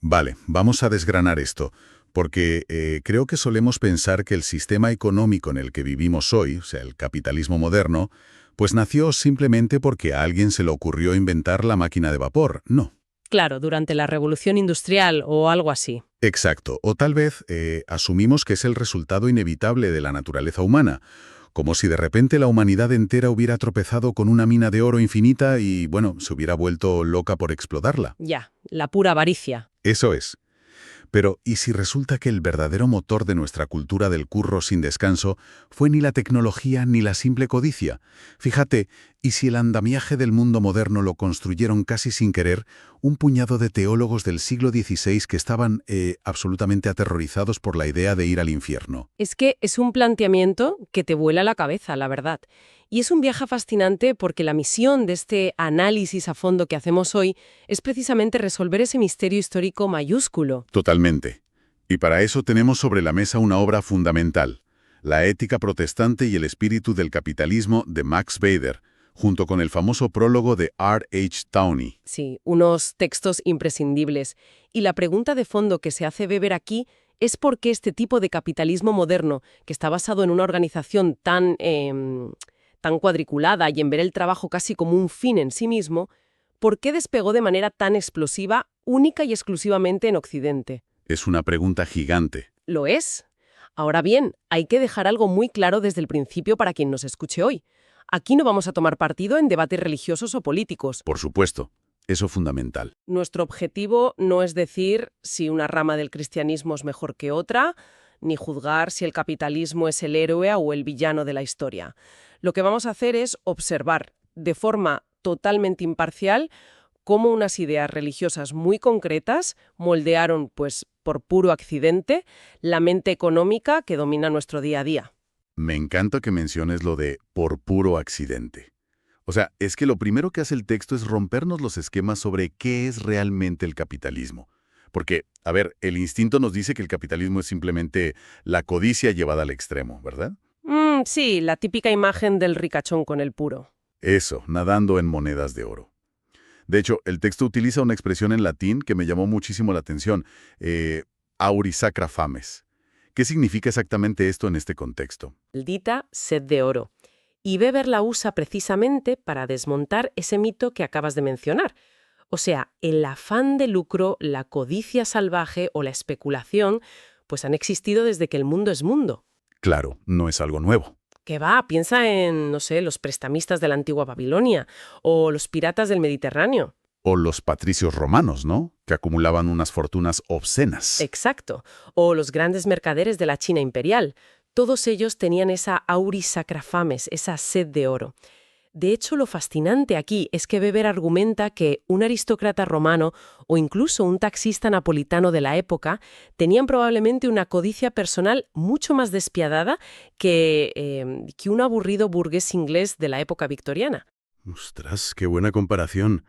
Vale, vamos a desgranar esto, porque creo que solemos pensar que el sistema económico en el que vivimos hoy, o sea, el capitalismo moderno, pues nació simplemente porque a alguien se le ocurrió inventar la máquina de vapor. No. Claro, durante la Revolución Industrial o algo así. Exacto. O tal vez asumimos que es el resultado inevitable de la naturaleza humana, como si de repente la humanidad entera hubiera tropezado con una mina de oro infinita y, bueno, se hubiera vuelto loca por explotarla. Ya, la pura avaricia. Eso es. Pero, ¿y si resulta que el verdadero motor de nuestra cultura del curro sin descanso fue ni la tecnología ni la simple codicia? Fíjate, ¿y si el andamiaje del mundo moderno lo construyeron casi sin querer un puñado de teólogos del siglo XVI que estaban absolutamente aterrorizados por la idea de ir al infierno? Es que es un planteamiento que te vuela la cabeza, la verdad. Y es un viaje fascinante porque la misión de este análisis a fondo que hacemos hoy es precisamente resolver ese misterio histórico mayúsculo. Totalmente. Y para eso tenemos sobre la mesa una obra fundamental, La ética protestante y el espíritu del capitalismo de Max Weber, junto con el famoso prólogo de R. H. Downey. Sí, unos textos imprescindibles. Y la pregunta de fondo que se hace Weber aquí es por qué este tipo de capitalismo moderno, que está basado en una organización tan cuadriculada y en ver el trabajo casi como un fin en sí mismo, ¿por qué despegó de manera tan explosiva, única y exclusivamente en Occidente? Es una pregunta gigante. ¿Lo es? Ahora bien, hay que dejar algo muy claro desde el principio para quien nos escuche hoy. Aquí no vamos a tomar partido en debates religiosos o políticos. Por supuesto, eso es fundamental. Nuestro objetivo no es decir si una rama del cristianismo es mejor que otra, ni juzgar si el capitalismo es el héroe o el villano de la historia. Lo que vamos a hacer es observar de forma totalmente imparcial cómo unas ideas religiosas muy concretas moldearon, pues por puro accidente, la mente económica que domina nuestro día a día. Me encanta que menciones lo de por puro accidente. O sea, es que lo primero que hace el texto es rompernos los esquemas sobre qué es realmente el capitalismo. Porque, a ver, el instinto nos dice que el capitalismo es simplemente la codicia llevada al extremo, ¿verdad? Sí, la típica imagen del ricachón con el puro. Eso, nadando en monedas de oro. De hecho, el texto utiliza una expresión en latín que me llamó muchísimo la atención, auri sacra fames. ¿Qué significa exactamente esto en este contexto? Maldita sed de oro. Y Weber la usa precisamente para desmontar ese mito que acabas de mencionar. O sea, el afán de lucro, la codicia salvaje o la especulación, pues han existido desde que el mundo es mundo. Claro, no es algo nuevo. Que va, piensa en, no sé, los prestamistas de la antigua Babilonia o los piratas del Mediterráneo. O los patricios romanos, ¿no? Que acumulaban unas fortunas obscenas. Exacto. O los grandes mercaderes de la China imperial. Todos ellos tenían esa auris sacra fames, esa sed de oro. De hecho, lo fascinante aquí es que Weber argumenta que un aristócrata romano o incluso un taxista napolitano de la época tenían probablemente una codicia personal mucho más despiadada que un aburrido burgués inglés de la época victoriana. Ostras, qué buena comparación.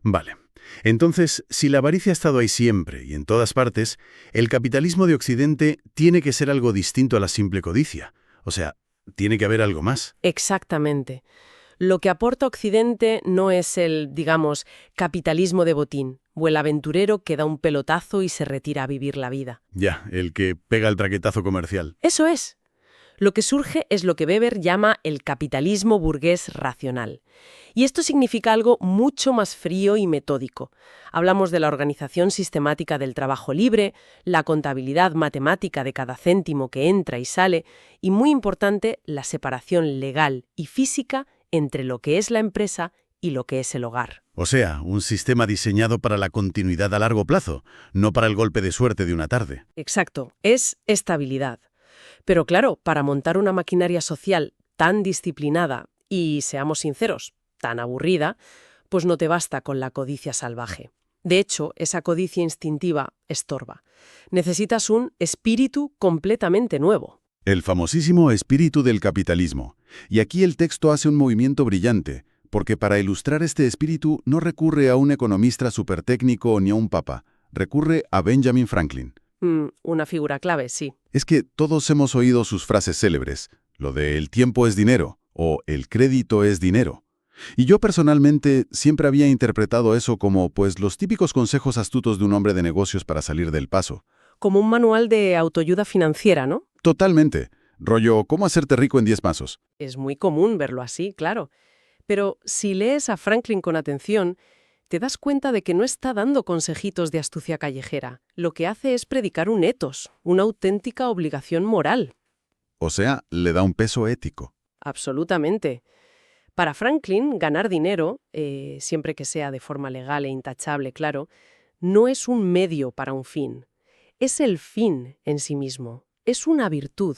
Vale. Entonces, si la avaricia ha estado ahí siempre y en todas partes, el capitalismo de Occidente tiene que ser algo distinto a la simple codicia. O sea, tiene que haber algo más. Exactamente. Lo que aporta Occidente no es el, digamos, capitalismo de botín, o el aventurero que da un pelotazo y se retira a vivir la vida. Ya, el que pega el traquetazo comercial. Eso es. Lo que surge es lo que Weber llama el capitalismo burgués racional. Y esto significa algo mucho más frío y metódico. Hablamos de la organización sistemática del trabajo libre, la contabilidad matemática de cada céntimo que entra y sale, y muy importante, la separación legal y física entre lo que es la empresa y lo que es el hogar. O sea, un sistema diseñado para la continuidad a largo plazo, no para el golpe de suerte de una tarde. Exacto, es estabilidad. Pero claro, para montar una maquinaria social tan disciplinada y, seamos sinceros, tan aburrida, pues no te basta con la codicia salvaje. De hecho, esa codicia instintiva estorba. Necesitas un espíritu completamente nuevo. El famosísimo espíritu del capitalismo. Y aquí el texto hace un movimiento brillante, porque para ilustrar este espíritu no recurre a un economista supertécnico ni a un papa, recurre a Benjamin Franklin. Una figura clave, sí. Es que todos hemos oído sus frases célebres, lo de el tiempo es dinero o el crédito es dinero. Y yo personalmente siempre había interpretado eso como, pues, los típicos consejos astutos de un hombre de negocios para salir del paso. Como un manual de autoayuda financiera, ¿no? Totalmente. Rollo, ¿cómo hacerte rico en 10 pasos? Es muy común verlo así, claro. Pero si lees a Franklin con atención, te das cuenta de que no está dando consejitos de astucia callejera. Lo que hace es predicar un ethos, una auténtica obligación moral. O sea, le da un peso ético. Absolutamente. Para Franklin, ganar dinero, siempre que sea de forma legal e intachable, claro, no es un medio para un fin. Es el fin en sí mismo. Es una virtud.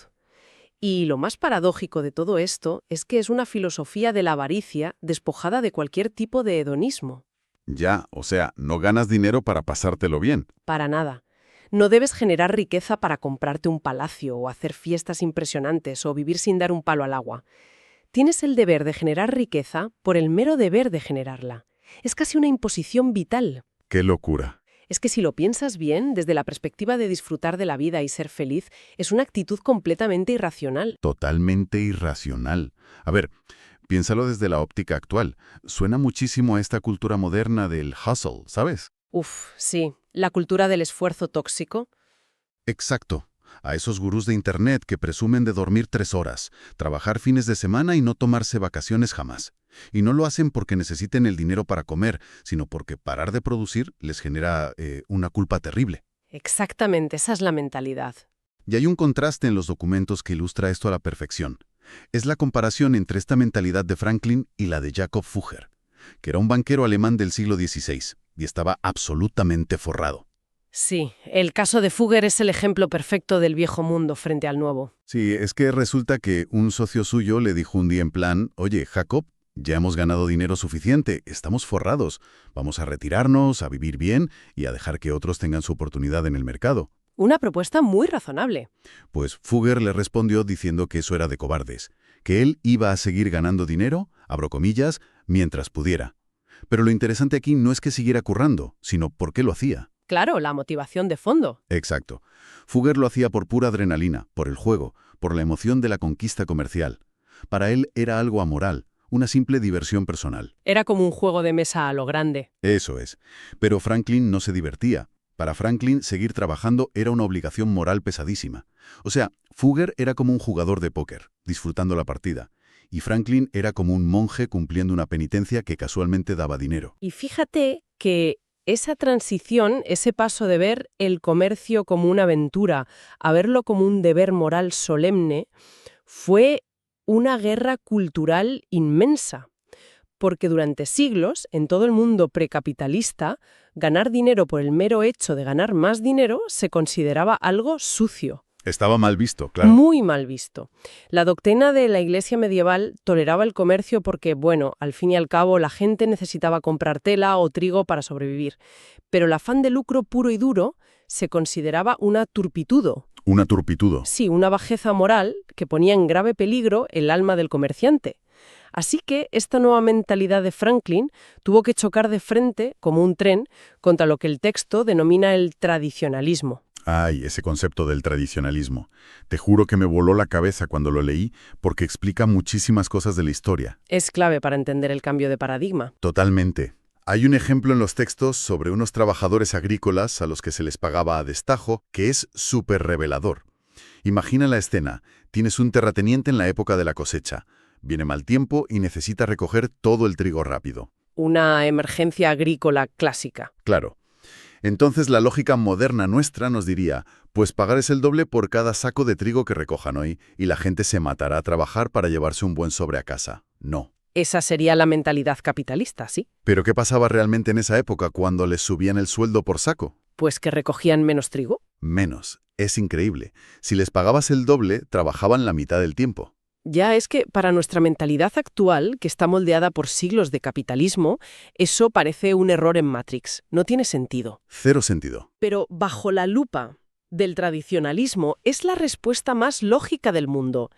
Y lo más paradójico de todo esto es que es una filosofía de la avaricia despojada de cualquier tipo de hedonismo. Ya, o sea, no ganas dinero para pasártelo bien. Para nada. No debes generar riqueza para comprarte un palacio o hacer fiestas impresionantes o vivir sin dar un palo al agua. Tienes el deber de generar riqueza por el mero deber de generarla. Es casi una imposición vital. ¡Qué locura! Es que si lo piensas bien, desde la perspectiva de disfrutar de la vida y ser feliz, es una actitud completamente irracional. Totalmente irracional. A ver, piénsalo desde la óptica actual. Suena muchísimo a esta cultura moderna del hustle, ¿sabes? Uf, sí, la cultura del esfuerzo tóxico. Exacto. A esos gurús de Internet que presumen de dormir 3 horas, trabajar fines de semana y no tomarse vacaciones jamás. Y no lo hacen porque necesiten el dinero para comer, sino porque parar de producir les genera una culpa terrible. Exactamente, esa es la mentalidad. Y hay un contraste en los documentos que ilustra esto a la perfección. Es la comparación entre esta mentalidad de Franklin y la de Jakob Fugger, que era un banquero alemán del siglo XVI y estaba absolutamente forrado. Sí, el caso de Fugger es el ejemplo perfecto del viejo mundo frente al nuevo. Sí, es que resulta que un socio suyo le dijo un día en plan, oye, Jacob, ya hemos ganado dinero suficiente, estamos forrados, vamos a retirarnos, a vivir bien y a dejar que otros tengan su oportunidad en el mercado. Una propuesta muy razonable. Pues Fugger le respondió diciendo que eso era de cobardes, que él iba a seguir ganando dinero, abro comillas, mientras pudiera. Pero lo interesante aquí no es que siguiera currando, sino por qué lo hacía. Claro, la motivación de fondo. Exacto. Fugger lo hacía por pura adrenalina, por el juego, por la emoción de la conquista comercial. Para él era algo amoral, una simple diversión personal. Era como un juego de mesa a lo grande. Eso es. Pero Franklin no se divertía. Para Franklin, seguir trabajando era una obligación moral pesadísima. O sea, Fugger era como un jugador de póker, disfrutando la partida. Y Franklin era como un monje cumpliendo una penitencia que casualmente daba dinero. Y fíjate que esa transición, ese paso de ver el comercio como una aventura a verlo como un deber moral solemne, fue una guerra cultural inmensa. Porque durante siglos, en todo el mundo precapitalista, ganar dinero por el mero hecho de ganar más dinero se consideraba algo sucio. Estaba mal visto, claro. Muy mal visto. La doctrina de la Iglesia medieval toleraba el comercio porque, bueno, al fin y al cabo la gente necesitaba comprar tela o trigo para sobrevivir. Pero el afán de lucro puro y duro se consideraba una turpitudo. Una turpitudo. Sí, una bajeza moral que ponía en grave peligro el alma del comerciante. Así que esta nueva mentalidad de Franklin tuvo que chocar de frente, como un tren, contra lo que el texto denomina el tradicionalismo. Ay, ese concepto del tradicionalismo. Te juro que me voló la cabeza cuando lo leí porque explica muchísimas cosas de la historia. Es clave para entender el cambio de paradigma. Totalmente. Hay un ejemplo en los textos sobre unos trabajadores agrícolas a los que se les pagaba a destajo que es súper revelador. Imagina la escena. Tienes un terrateniente en la época de la cosecha. Viene mal tiempo y necesita recoger todo el trigo rápido. Una emergencia agrícola clásica. Claro. Entonces la lógica moderna nuestra nos diría, pues pagar es el doble por cada saco de trigo que recojan hoy y la gente se matará a trabajar para llevarse un buen sobre a casa. No. Esa sería la mentalidad capitalista, ¿sí? ¿Pero qué pasaba realmente en esa época cuando les subían el sueldo por saco? Pues que recogían menos trigo. Menos. Es increíble. Si les pagabas el doble, trabajaban la mitad del tiempo. Ya es que para nuestra mentalidad actual, que está moldeada por siglos de capitalismo, eso parece un error en Matrix. No tiene sentido. Cero sentido. Pero bajo la lupa del tradicionalismo es la respuesta más lógica del mundo.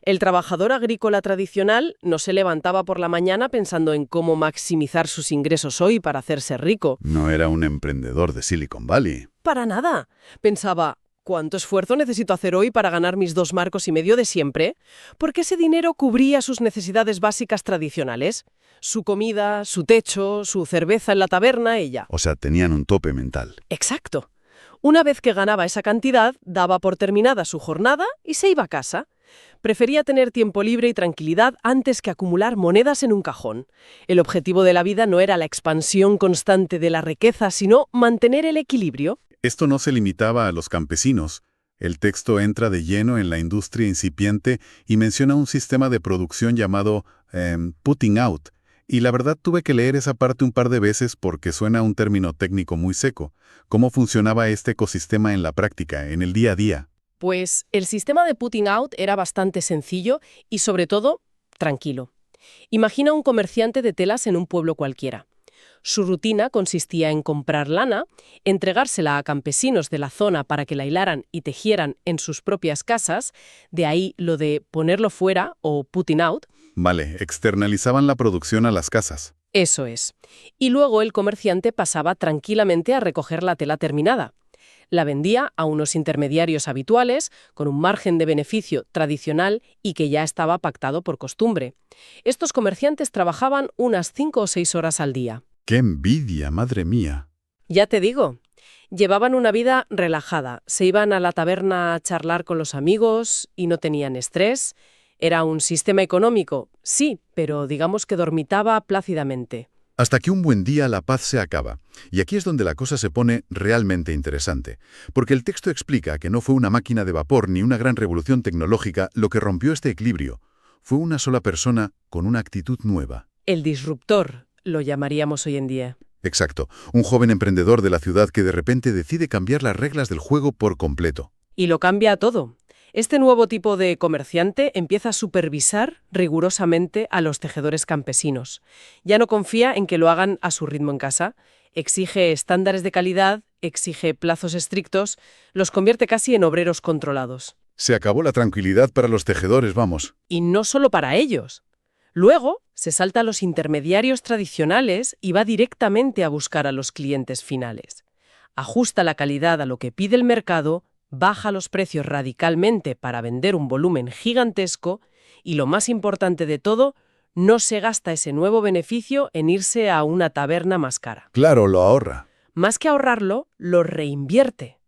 El trabajador agrícola tradicional no se levantaba por la mañana pensando en cómo maximizar sus ingresos hoy para hacerse rico. No era un emprendedor de Silicon Valley. Para nada. Pensaba, ¿cuánto esfuerzo necesito hacer hoy para ganar mis 2,5 marcos de siempre? Porque ese dinero cubría sus necesidades básicas tradicionales. Su comida, su techo, su cerveza en la taberna y ya. O sea, tenían un tope mental. Exacto. Una vez que ganaba esa cantidad, daba por terminada su jornada y se iba a casa. Prefería tener tiempo libre y tranquilidad antes que acumular monedas en un cajón. El objetivo de la vida no era la expansión constante de la riqueza, sino mantener el equilibrio. Esto no se limitaba a los campesinos. El texto entra de lleno en la industria incipiente y menciona un sistema de producción llamado putting out. Y la verdad tuve que leer esa parte un par de veces porque suena un término técnico muy seco. ¿Cómo funcionaba este ecosistema en la práctica, en el día a día? Pues el sistema de putting out era bastante sencillo y, sobre todo, tranquilo. Imagina un comerciante de telas en un pueblo cualquiera. Su rutina consistía en comprar lana, entregársela a campesinos de la zona para que la hilaran y tejieran en sus propias casas, de ahí lo de ponerlo fuera o putting out. Vale, externalizaban la producción a las casas. Eso es. Y luego el comerciante pasaba tranquilamente a recoger la tela terminada. La vendía a unos intermediarios habituales, con un margen de beneficio tradicional y que ya estaba pactado por costumbre. Estos comerciantes trabajaban unas 5 o 6 horas al día. ¡Qué envidia, madre mía! Ya te digo, llevaban una vida relajada, se iban a la taberna a charlar con los amigos y no tenían estrés. Era un sistema económico, sí, pero digamos que dormitaba plácidamente. Hasta que un buen día la paz se acaba. Y aquí es donde la cosa se pone realmente interesante. Porque el texto explica que no fue una máquina de vapor ni una gran revolución tecnológica lo que rompió este equilibrio. Fue una sola persona con una actitud nueva. El disruptor, lo llamaríamos hoy en día. Exacto. Un joven emprendedor de la ciudad que de repente decide cambiar las reglas del juego por completo. Y lo cambia todo. Este nuevo tipo de comerciante empieza a supervisar rigurosamente a los tejedores campesinos. Ya no confía en que lo hagan a su ritmo en casa. Exige estándares de calidad, exige plazos estrictos, los convierte casi en obreros controlados. Se acabó la tranquilidad para los tejedores, vamos. Y no solo para ellos. Luego se salta a los intermediarios tradicionales y va directamente a buscar a los clientes finales. Ajusta la calidad a lo que pide el mercado, baja los precios radicalmente para vender un volumen gigantesco y, lo más importante de todo, no se gasta ese nuevo beneficio en irse a una taberna más cara. Claro, lo ahorra. Más que ahorrarlo, lo reinvierte.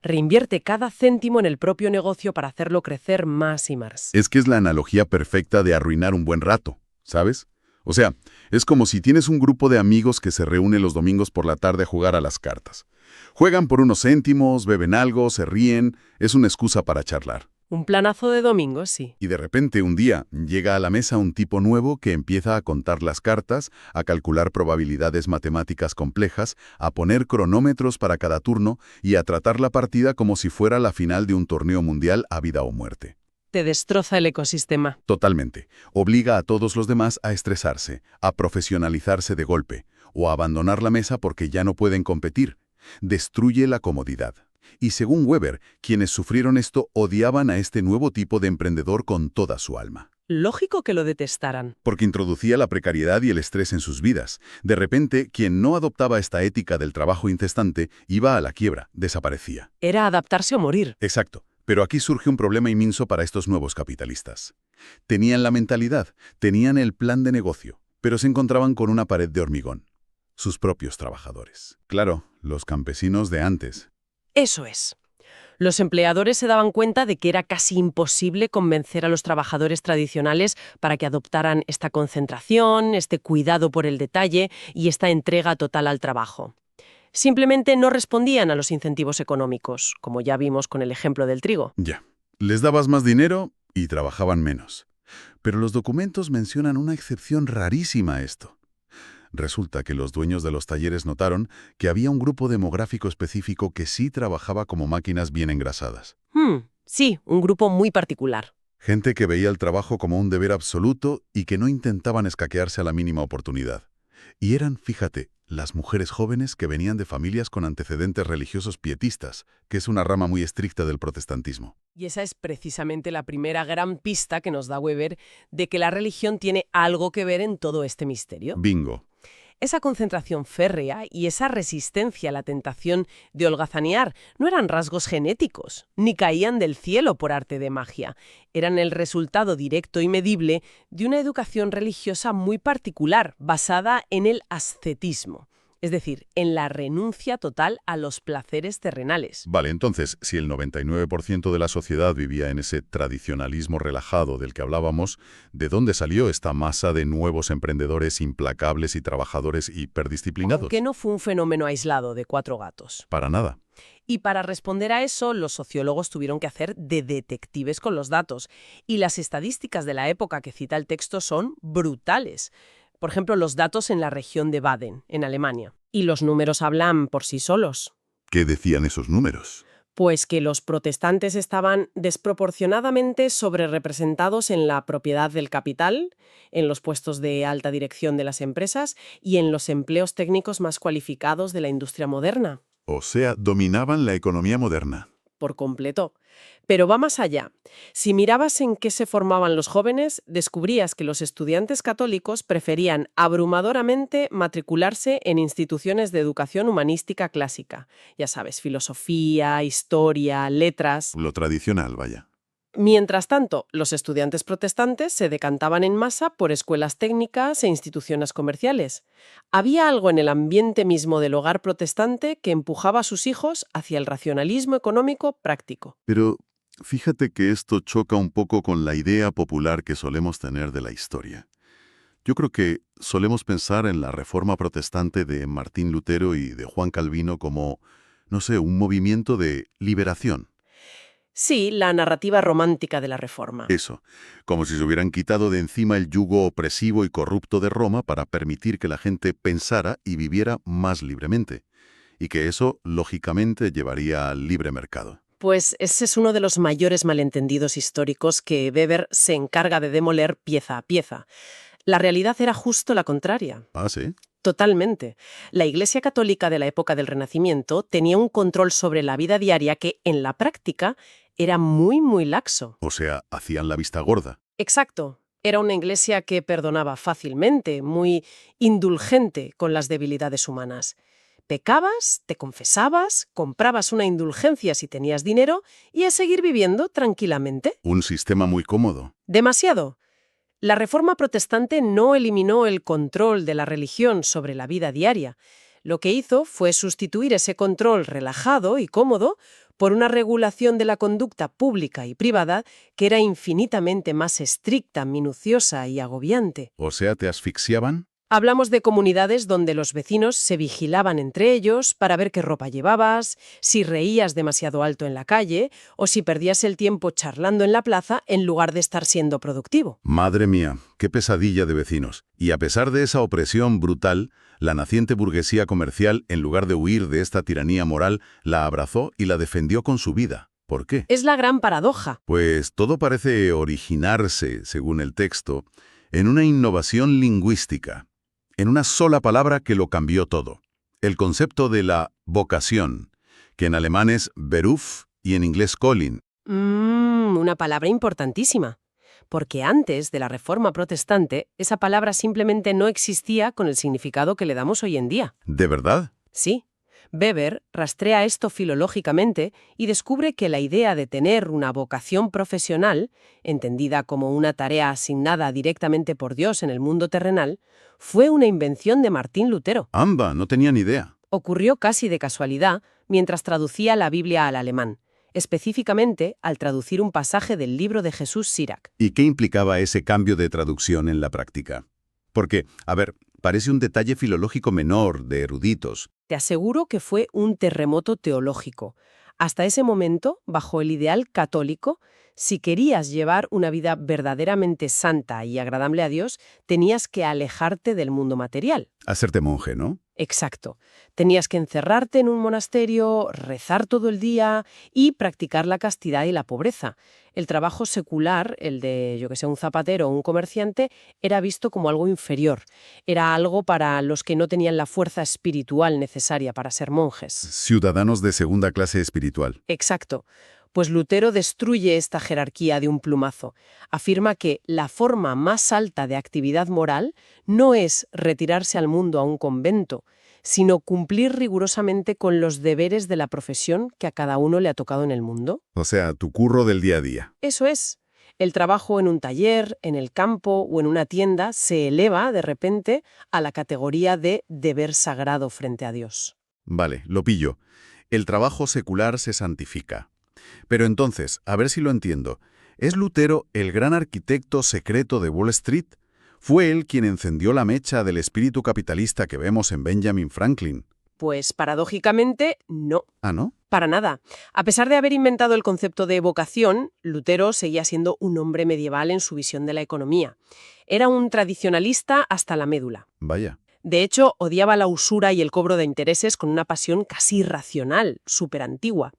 Reinvierte cada céntimo en el propio negocio para hacerlo crecer más y más. Es que es la analogía perfecta de arruinar un buen rato, ¿sabes? O sea, es como si tienes un grupo de amigos que se reúne los domingos por la tarde a jugar a las cartas. Juegan por unos céntimos, beben algo, se ríen, es una excusa para charlar. Un planazo de domingo, sí. Y de repente un día llega a la mesa un tipo nuevo que empieza a contar las cartas, a calcular probabilidades matemáticas complejas, a poner cronómetros para cada turno y a tratar la partida como si fuera la final de un torneo mundial a vida o muerte. Te destroza el ecosistema. Totalmente. Obliga a todos los demás a estresarse, a profesionalizarse de golpe, o a abandonar la mesa porque ya no pueden competir. Destruye la comodidad. Y según Weber, quienes sufrieron esto odiaban a este nuevo tipo de emprendedor con toda su alma. Lógico que lo detestaran. Porque introducía la precariedad y el estrés en sus vidas. De repente, quien no adoptaba esta ética del trabajo incesante iba a la quiebra, desaparecía. Era adaptarse o morir. Exacto. Pero aquí surge un problema inmenso para estos nuevos capitalistas. Tenían la mentalidad, tenían el plan de negocio, pero se encontraban con una pared de hormigón. Sus propios trabajadores. Claro, los campesinos de antes. Eso es. Los empleadores se daban cuenta de que era casi imposible convencer a los trabajadores tradicionales para que adoptaran esta concentración, este cuidado por el detalle y esta entrega total al trabajo. Simplemente no respondían a los incentivos económicos, como ya vimos con el ejemplo del trigo. Ya. Les dabas más dinero y trabajaban menos. Pero los documentos mencionan una excepción rarísima a esto. Resulta que los dueños de los talleres notaron que había un grupo demográfico específico que sí trabajaba como máquinas bien engrasadas. Sí, un grupo muy particular. Gente que veía el trabajo como un deber absoluto y que no intentaban escaquearse a la mínima oportunidad. Y eran, fíjate, las mujeres jóvenes que venían de familias con antecedentes religiosos pietistas, que es una rama muy estricta del protestantismo. Y esa es precisamente la primera gran pista que nos da Weber de que la religión tiene algo que ver en todo este misterio. Bingo. Esa concentración férrea y esa resistencia a la tentación de holgazanear no eran rasgos genéticos, ni caían del cielo por arte de magia. Eran el resultado directo y medible de una educación religiosa muy particular, basada en el ascetismo. Es decir, en la renuncia total a los placeres terrenales. Vale, entonces, si el 99% de la sociedad vivía en ese tradicionalismo relajado del que hablábamos, ¿de dónde salió esta masa de nuevos emprendedores implacables y trabajadores hiperdisciplinados? Que no fue un fenómeno aislado de 4 gatos. Para nada. Y para responder a eso, los sociólogos tuvieron que hacer de detectives con los datos. Y las estadísticas de la época que cita el texto son brutales. Por ejemplo, los datos en la región de Baden, en Alemania. Y los números hablan por sí solos. ¿Qué decían esos números? Pues que los protestantes estaban desproporcionadamente sobrerepresentados en la propiedad del capital, en los puestos de alta dirección de las empresas y en los empleos técnicos más cualificados de la industria moderna. O sea, dominaban la economía moderna. Por completo. Pero va más allá. Si mirabas en qué se formaban los jóvenes, descubrías que los estudiantes católicos preferían abrumadoramente matricularse en instituciones de educación humanística clásica. Ya sabes, filosofía, historia, letras. Lo tradicional, vaya. Mientras tanto, los estudiantes protestantes se decantaban en masa por escuelas técnicas e instituciones comerciales. Había algo en el ambiente mismo del hogar protestante que empujaba a sus hijos hacia el racionalismo económico práctico. Pero fíjate que esto choca un poco con la idea popular que solemos tener de la historia. Yo creo que solemos pensar en la Reforma Protestante de Martín Lutero y de Juan Calvino como, no sé, un movimiento de liberación. Sí, la narrativa romántica de la Reforma. Eso, como si se hubieran quitado de encima el yugo opresivo y corrupto de Roma para permitir que la gente pensara y viviera más libremente, y que eso, lógicamente, llevaría al libre mercado. Pues ese es uno de los mayores malentendidos históricos que Weber se encarga de demoler pieza a pieza. La realidad era justo la contraria. Ah, ¿sí? Totalmente. La Iglesia Católica de la época del Renacimiento tenía un control sobre la vida diaria que, en la práctica, era muy laxo. O sea, hacían la vista gorda. Exacto. Era una iglesia que perdonaba fácilmente, muy indulgente con las debilidades humanas. Pecabas, te confesabas, comprabas una indulgencia si tenías dinero y a seguir viviendo tranquilamente. Un sistema muy cómodo. Demasiado. La Reforma Protestante no eliminó el control de la religión sobre la vida diaria. Lo que hizo fue sustituir ese control relajado y cómodo por una regulación de la conducta pública y privada que era infinitamente más estricta, minuciosa y agobiante. O sea, ¿te asfixiaban? Hablamos de comunidades donde los vecinos se vigilaban entre ellos para ver qué ropa llevabas, si reías demasiado alto en la calle o si perdías el tiempo charlando en la plaza en lugar de estar siendo productivo. Madre mía, qué pesadilla de vecinos. Y a pesar de esa opresión brutal, la naciente burguesía comercial, en lugar de huir de esta tiranía moral, la abrazó y la defendió con su vida. ¿Por qué? Es la gran paradoja. Pues todo parece originarse, según el texto, en una innovación lingüística, en una sola palabra que lo cambió todo. El concepto de la vocación, que en alemán es Beruf y en inglés Calling. Una palabra importantísima. Porque antes de la Reforma Protestante, esa palabra simplemente no existía con el significado que le damos hoy en día. ¿De verdad? Sí. Weber rastrea esto filológicamente y descubre que la idea de tener una vocación profesional, entendida como una tarea asignada directamente por Dios en el mundo terrenal, fue una invención de Martín Lutero. Amba, no tenía ni idea. Ocurrió casi de casualidad mientras traducía la Biblia al alemán, específicamente al traducir un pasaje del libro de Jesús Sirach. ¿Y qué implicaba ese cambio de traducción en la práctica? Porque, a ver, parece un detalle filológico menor de eruditos. Te aseguro que fue un terremoto teológico. Hasta ese momento, bajo el ideal católico, si querías llevar una vida verdaderamente santa y agradable a Dios, tenías que alejarte del mundo material. Hacerte monje, ¿no? Exacto. Tenías que encerrarte en un monasterio, rezar todo el día y practicar la castidad y la pobreza. El trabajo secular, el de, yo que sé, un zapatero o un comerciante, era visto como algo inferior. Era algo para los que no tenían la fuerza espiritual necesaria para ser monjes. Ciudadanos de segunda clase espiritual. Exacto. Pues Lutero destruye esta jerarquía de un plumazo. Afirma que la forma más alta de actividad moral no es retirarse al mundo a un convento, sino cumplir rigurosamente con los deberes de la profesión que a cada uno le ha tocado en el mundo. O sea, tu curro del día a día. Eso es. El trabajo en un taller, en el campo o en una tienda se eleva, de repente, a la categoría de deber sagrado frente a Dios. Vale, lo pillo. El trabajo secular se santifica. Pero entonces, a ver si lo entiendo. ¿Es Lutero el gran arquitecto secreto de Wall Street? ¿Fue él quien encendió la mecha del espíritu capitalista que vemos en Benjamin Franklin? Pues paradójicamente, no. ¿Ah, no? Para nada. A pesar de haber inventado el concepto de vocación, Lutero seguía siendo un hombre medieval en su visión de la economía. Era un tradicionalista hasta la médula. Vaya. De hecho, odiaba la usura y el cobro de intereses con una pasión casi irracional, súper antigua.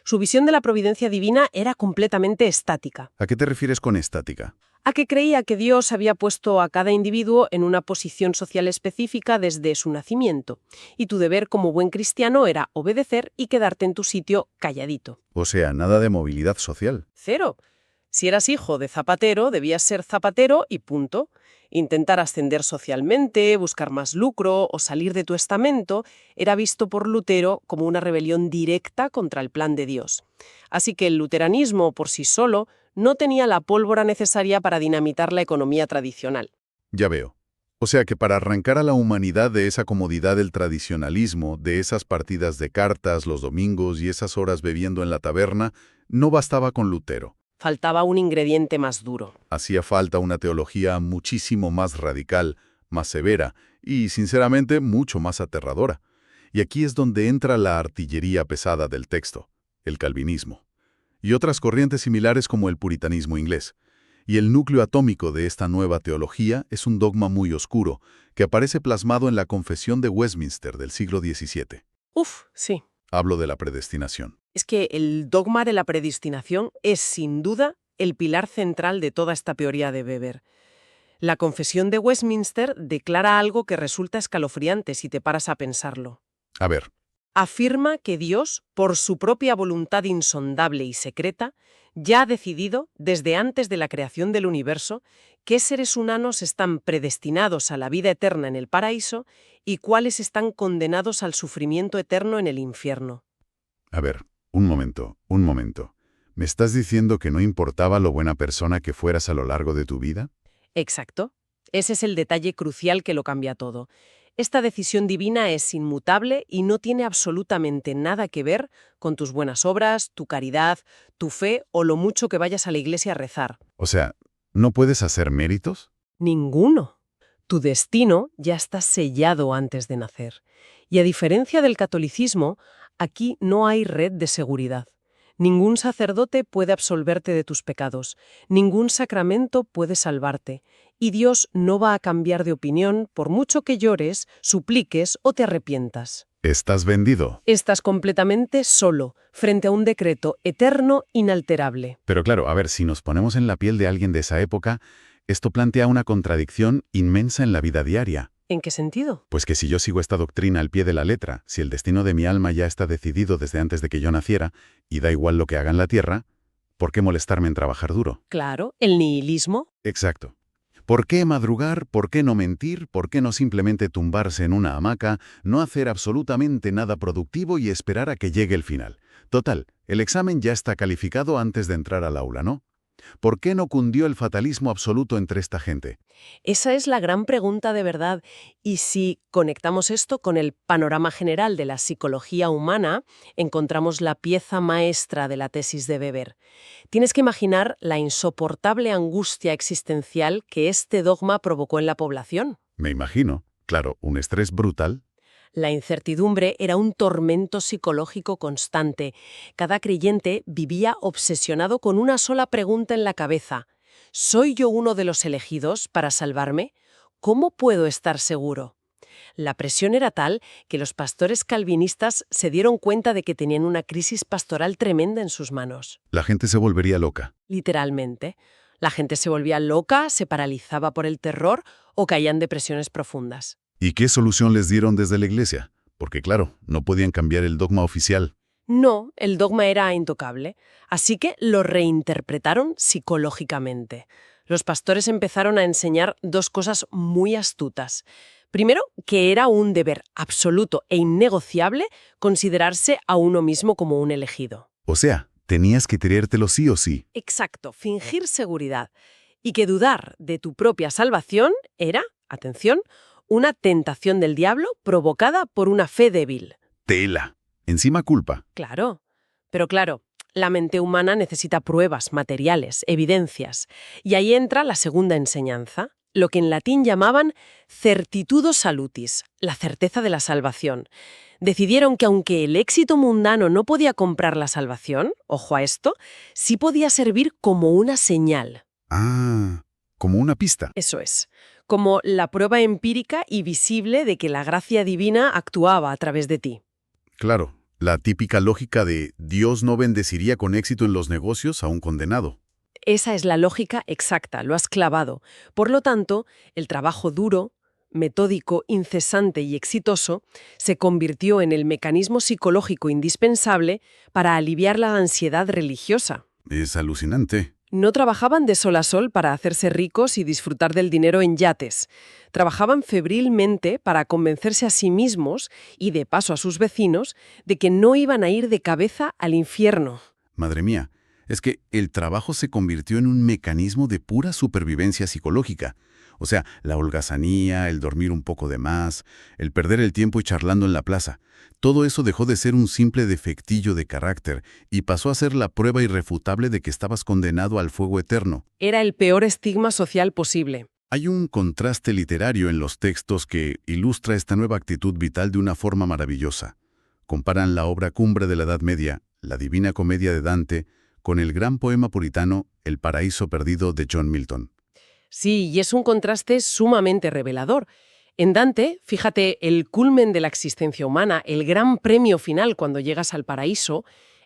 Su visión de la providencia divina era completamente estática. ¿A qué te refieres con estática? A que creía que Dios había puesto a cada individuo en una posición social específica desde su nacimiento, y tu deber como buen cristiano era obedecer y quedarte en tu sitio calladito. O sea, nada de movilidad social. Cero. Si eras hijo de zapatero, debías ser zapatero y punto. Intentar ascender socialmente, buscar más lucro o salir de tu estamento era visto por Lutero como una rebelión directa contra el plan de Dios. Así que el luteranismo por sí solo no tenía la pólvora necesaria para dinamitar la economía tradicional. Ya veo. O sea que para arrancar a la humanidad de esa comodidad del tradicionalismo, de esas partidas de cartas los domingos y esas horas bebiendo en la taberna, no bastaba con Lutero. Faltaba un ingrediente más duro. Hacía falta una teología muchísimo más radical, más severa y, sinceramente, mucho más aterradora. Y aquí es donde entra la artillería pesada del texto, el calvinismo, y otras corrientes similares como el puritanismo inglés. Y el núcleo atómico de esta nueva teología es un dogma muy oscuro, que aparece plasmado en la Confesión de Westminster del siglo XVII. Uf, sí. Hablo de la predestinación. Es que el dogma de la predestinación es, sin duda, el pilar central de toda esta teoría de Weber. La Confesión de Westminster declara algo que resulta escalofriante si te paras a pensarlo. A ver, Afirma que Dios, por su propia voluntad insondable y secreta, ya ha decidido, desde antes de la creación del universo, qué seres humanos están predestinados a la vida eterna en el paraíso y cuáles están condenados al sufrimiento eterno en el infierno. a ver, un momento. ¿Me estás diciendo que no importaba lo buena persona que fueras a lo largo de tu vida? Exacto. Ese es el detalle crucial que lo cambia todo. Esta decisión divina es inmutable y no tiene absolutamente nada que ver con tus buenas obras, tu caridad, tu fe o lo mucho que vayas a la iglesia a rezar. O sea, ¿no puedes hacer méritos? Ninguno. Tu destino ya está sellado antes de nacer. Y a diferencia del catolicismo, aquí no hay red de seguridad. Ningún sacerdote puede absolverte de tus pecados, ningún sacramento puede salvarte, y Dios no va a cambiar de opinión por mucho que llores, supliques o te arrepientas. Estás vendido. Estás completamente solo, frente a un decreto eterno, inalterable. Pero claro, a ver, si nos ponemos en la piel de alguien de esa época, esto plantea una contradicción inmensa en la vida diaria. ¿En qué sentido? Pues que si yo sigo esta doctrina al pie de la letra, si el destino de mi alma ya está decidido desde antes de que yo naciera, y da igual lo que haga en la tierra, ¿por qué molestarme en trabajar duro? Claro, el nihilismo. Exacto. ¿Por qué madrugar? ¿Por qué no mentir? ¿Por qué no simplemente tumbarse en una hamaca, no hacer absolutamente nada productivo y esperar a que llegue el final? Total, el examen ya está calificado antes de entrar al aula, ¿no? ¿Por qué no cundió el fatalismo absoluto entre esta gente? Esa es la gran pregunta de verdad. Y si conectamos esto con el panorama general de la psicología humana, encontramos la pieza maestra de la tesis de Weber. Tienes que imaginar la insoportable angustia existencial que este dogma provocó en la población. Me imagino. Claro, un estrés brutal. La incertidumbre era un tormento psicológico constante. Cada creyente vivía obsesionado con una sola pregunta en la cabeza. ¿Soy yo uno de los elegidos para salvarme? ¿Cómo puedo estar seguro? La presión era tal que los pastores calvinistas se dieron cuenta de que tenían una crisis pastoral tremenda en sus manos. La gente se volvería loca. Literalmente. La gente se volvía loca, se paralizaba por el terror o caía en depresiones profundas. ¿Y qué solución les dieron desde la iglesia? Porque claro, no podían cambiar el dogma oficial. No, el dogma era intocable, así que lo reinterpretaron psicológicamente. Los pastores empezaron a enseñar dos cosas muy astutas. Primero, que era un deber absoluto e innegociable considerarse a uno mismo como un elegido. O sea, tenías que creértelo sí o sí. Exacto, fingir seguridad. Y que dudar de tu propia salvación era, atención, una tentación del diablo provocada por una fe débil. Tela. Encima culpa. Claro, pero claro, la mente humana necesita pruebas, materiales, evidencias. Y ahí entra la segunda enseñanza, lo que en latín llamaban certitudo salutis, la certeza de la salvación. Decidieron que aunque el éxito mundano no podía comprar la salvación, ojo a esto, sí podía servir como una señal. Ah, como una pista. Eso es, como la prueba empírica y visible de que la gracia divina actuaba a través de ti. Claro, la típica lógica de Dios no bendeciría con éxito en los negocios a un condenado. Esa es la lógica exacta, lo has clavado. Por lo tanto, el trabajo duro, metódico, incesante y exitoso se convirtió en el mecanismo psicológico indispensable para aliviar la ansiedad religiosa. Es alucinante. No trabajaban de sol a sol para hacerse ricos y disfrutar del dinero en yates. Trabajaban febrilmente para convencerse a sí mismos y de paso a sus vecinos de que no iban a ir de cabeza al infierno. Madre mía, es que el trabajo se convirtió en un mecanismo de pura supervivencia psicológica. O sea, la holgazanía, el dormir un poco de más, el perder el tiempo y charlando en la plaza. Todo eso dejó de ser un simple defectillo de carácter y pasó a ser la prueba irrefutable de que estabas condenado al fuego eterno. Era el peor estigma social posible. Hay un contraste literario en los textos que ilustra esta nueva actitud vital de una forma maravillosa. Comparan la obra cumbre de la Edad Media, la Divina Comedia de Dante, con el gran poema puritano El Paraíso Perdido de John Milton. Sí, y es un contraste sumamente revelador. En Dante, fíjate, el culmen de la existencia humana, el gran premio final cuando llegas al paraíso,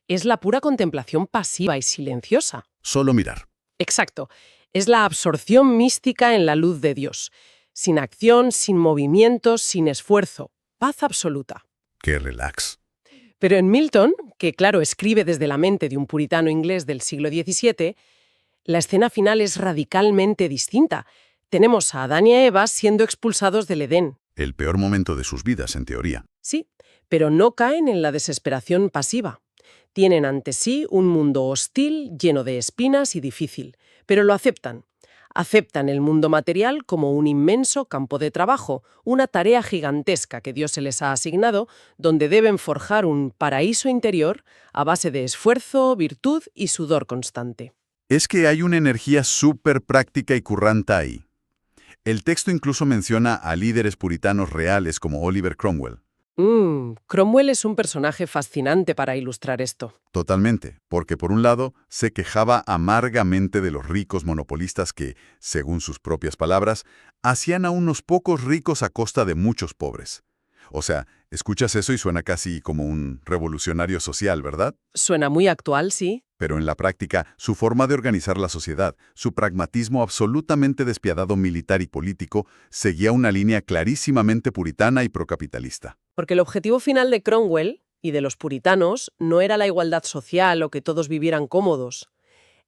es la pura contemplación pasiva y silenciosa. Solo mirar. Exacto. Es la absorción mística en la luz de Dios. Sin acción, sin movimientos, sin esfuerzo. Paz absoluta. ¡Qué relax! Pero en Milton, que claro escribe desde la mente de un puritano inglés del siglo XVII, la escena final es radicalmente distinta. Tenemos a Adán y a Eva siendo expulsados del Edén. El peor momento de sus vidas, en teoría. Sí, pero no caen en la desesperación pasiva. Tienen ante sí un mundo hostil, lleno de espinas y difícil, pero lo aceptan. Aceptan el mundo material como un inmenso campo de trabajo, una tarea gigantesca que Dios se les ha asignado, donde deben forjar un paraíso interior a base de esfuerzo, virtud y sudor constante. Es que hay una energía súper práctica y currante ahí. El texto incluso menciona a líderes puritanos reales como Oliver Cromwell. Cromwell es un personaje fascinante para ilustrar esto. Totalmente, porque por un lado se quejaba amargamente de los ricos monopolistas que, según sus propias palabras, hacían a unos pocos ricos a costa de muchos pobres. O sea, escuchas eso y suena casi como un revolucionario social, ¿verdad? Suena muy actual, sí. Pero en la práctica, su forma de organizar la sociedad, su pragmatismo absolutamente despiadado militar y político, seguía una línea clarísimamente puritana y procapitalista. Porque el objetivo final de Cromwell y de los puritanos no era la igualdad social o que todos vivieran cómodos.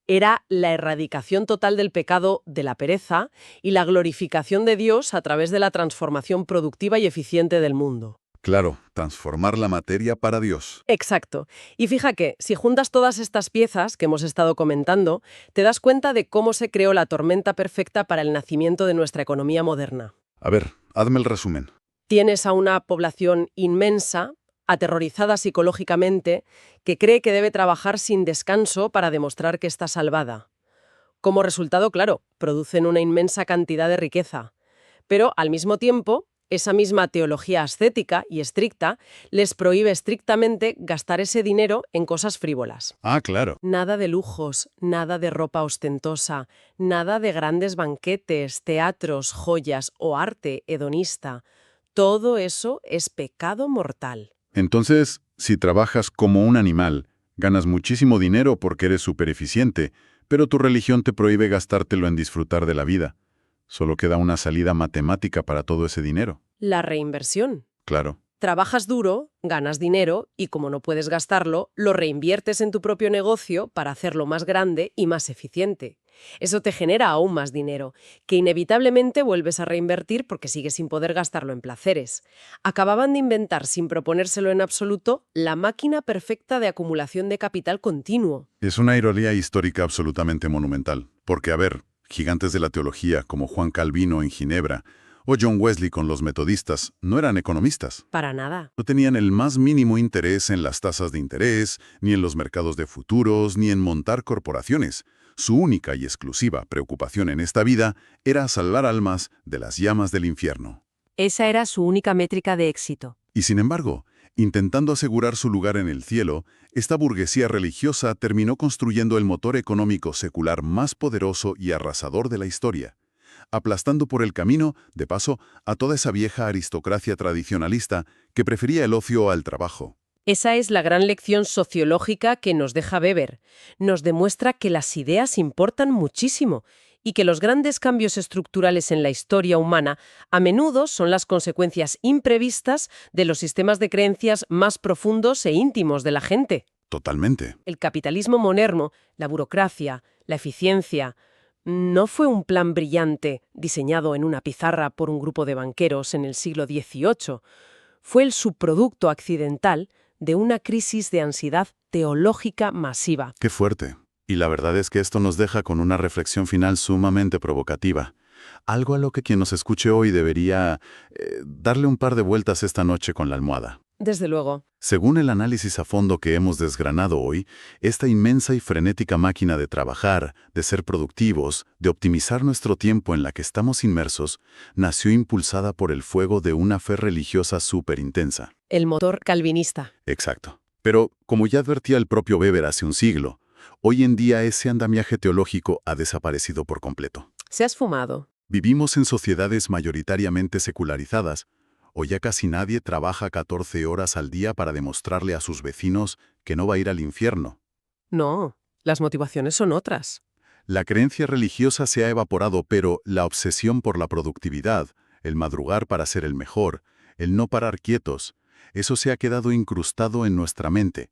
Era la erradicación total del pecado de la pereza y la glorificación de Dios a través de la transformación productiva y eficiente del mundo. Claro, transformar la materia para Dios. Exacto. Y fija que, si juntas todas estas piezas que hemos estado comentando, te das cuenta de cómo se creó la tormenta perfecta para el nacimiento de nuestra economía moderna. A ver, hazme el resumen. Tienes a una población inmensa, aterrorizada psicológicamente, que cree que debe trabajar sin descanso para demostrar que está salvada. Como resultado, claro, producen una inmensa cantidad de riqueza. Pero, al mismo tiempo, esa misma teología ascética y estricta les prohíbe estrictamente gastar ese dinero en cosas frívolas. Ah, claro. Nada de lujos, nada de ropa ostentosa, nada de grandes banquetes, teatros, joyas o arte hedonista. Todo eso es pecado mortal. Entonces, si trabajas como un animal, ganas muchísimo dinero porque eres súper eficiente, pero tu religión te prohíbe gastártelo en disfrutar de la vida. Solo queda una salida matemática para todo ese dinero. La reinversión. Claro. Trabajas duro, ganas dinero y como no puedes gastarlo, lo reinviertes en tu propio negocio para hacerlo más grande y más eficiente. Eso te genera aún más dinero, que inevitablemente vuelves a reinvertir porque sigues sin poder gastarlo en placeres. Acababan de inventar, sin proponérselo en absoluto, la máquina perfecta de acumulación de capital continuo. Es una ironía histórica absolutamente monumental, porque, a ver, gigantes de la teología como Juan Calvino en Ginebra o John Wesley con los metodistas no eran economistas. Para nada. No tenían el más mínimo interés en las tasas de interés, ni en los mercados de futuros, ni en montar corporaciones. Su única y exclusiva preocupación en esta vida era salvar almas de las llamas del infierno. Esa era su única métrica de éxito. Y sin embargo, intentando asegurar su lugar en el cielo, esta burguesía religiosa terminó construyendo el motor económico secular más poderoso y arrasador de la historia, aplastando por el camino, de paso, a toda esa vieja aristocracia tradicionalista que prefería el ocio al trabajo. Esa es la gran lección sociológica que nos deja Weber. Nos demuestra que las ideas importan muchísimo y que los grandes cambios estructurales en la historia humana a menudo son las consecuencias imprevistas de los sistemas de creencias más profundos e íntimos de la gente. Totalmente. El capitalismo moderno, la burocracia, la eficiencia, no fue un plan brillante diseñado en una pizarra por un grupo de banqueros en el siglo XVIII. Fue el subproducto accidental de una crisis de ansiedad teológica masiva. Qué fuerte. Y la verdad es que esto nos deja con una reflexión final sumamente provocativa. Algo a lo que quien nos escuche hoy debería darle un par de vueltas esta noche con la almohada. Desde luego. Según el análisis a fondo que hemos desgranado hoy, esta inmensa y frenética máquina de trabajar, de ser productivos, de optimizar nuestro tiempo en la que estamos inmersos, nació impulsada por el fuego de una fe religiosa súper intensa. El motor calvinista. Exacto. Pero, como ya advertía el propio Weber hace un siglo, hoy en día ese andamiaje teológico ha desaparecido por completo. Se ha esfumado. Vivimos en sociedades mayoritariamente secularizadas, o ya casi nadie trabaja 14 horas al día para demostrarle a sus vecinos que no va a ir al infierno. No, las motivaciones son otras. La creencia religiosa se ha evaporado, pero la obsesión por la productividad, el madrugar para ser el mejor, el no parar quietos, eso se ha quedado incrustado en nuestra mente.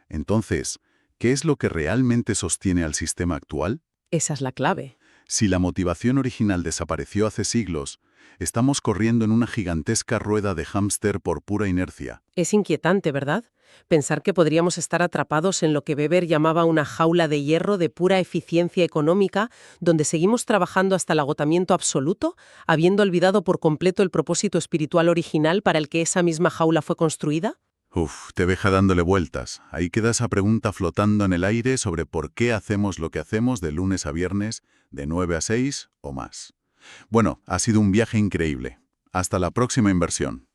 Entonces, ¿qué es lo que realmente sostiene al sistema actual? Esa es la clave. Si la motivación original desapareció hace siglos, estamos corriendo en una gigantesca rueda de hámster por pura inercia. Es inquietante, ¿verdad? Pensar que podríamos estar atrapados en lo que Weber llamaba una jaula de hierro de pura eficiencia económica, donde seguimos trabajando hasta el agotamiento absoluto, habiendo olvidado por completo el propósito espiritual original para el que esa misma jaula fue construida. Te deja dándole vueltas. Ahí queda esa pregunta flotando en el aire sobre por qué hacemos lo que hacemos de lunes a viernes, de 9 a 6 o más. Bueno, ha sido un viaje increíble. Hasta la próxima inversión.